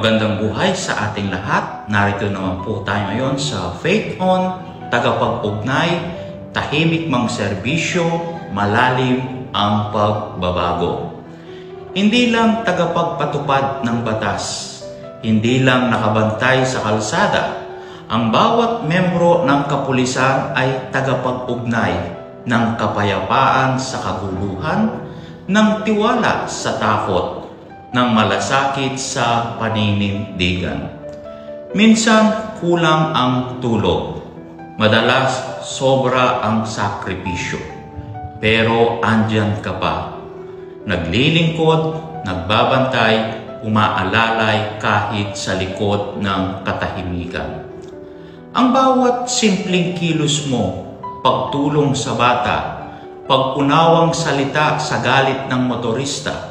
Magandang buhay sa ating lahat. Narito naman po tayo ngayon sa Faith On, tagapag-ugnay, tahimik mang serbisyo, malalim ang pagbabago. Hindi lang tagapagpatupad ng batas, hindi lang nakabantay sa kalsada. Ang bawat membro ng kapulisan ay tagapag-ugnay ng kapayapaan sa kaguluhan, ng tiwala sa takot, ng malasakit sa paninindigan. Minsan kulang ang tulog, madalas sobra ang sakripisyo. Pero andyan ka pa, naglilingkod, nagbabantay, umaalalay kahit sa likod ng katahimikan. Ang bawat simpleng kilos mo, pagtulong sa bata, pag-unawang salita sa galit ng motorista,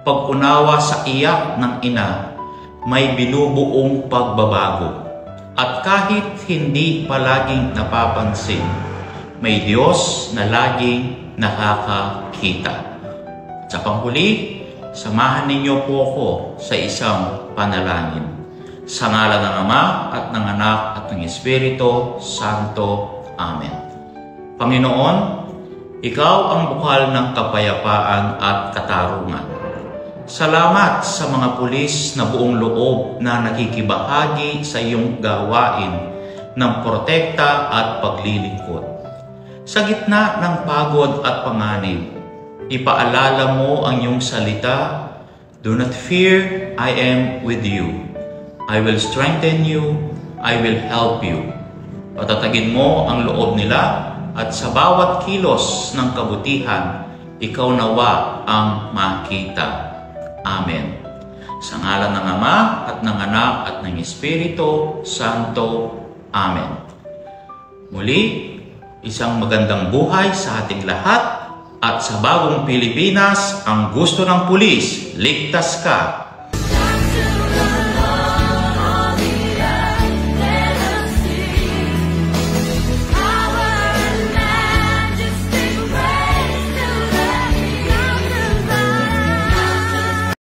pag-unawa sa iyak ng ina, may binubuong pagbabago. At kahit hindi palaging napapansin, may Diyos na laging nakakakita. Sa panghuli, samahan ninyo po ako sa isang panalangin. Sa ngalan ng Ama at ng Anak at ng Espiritu Santo. Amen. Panginoon, Ikaw ang bukal ng kapayapaan at katarungan. Salamat sa mga pulis na buong loob na nakikibahagi sa iyong gawain ng protekta at paglilingkod. Sa gitna ng pagod at panganib, ipaalala mo ang iyong salita, "Do not fear, I am with you. I will strengthen you, I will help you." Patatagin mo ang loob nila at sa bawat kilos ng kabutihan, ikaw nawa ang makita. Amen. Sa ngalan ng Ama at ng Anak at ng Espiritu Santo. Amen. Muli, isang magandang buhay sa ating lahat at sa bagong Pilipinas, ang gusto ng pulis, ligtas ka.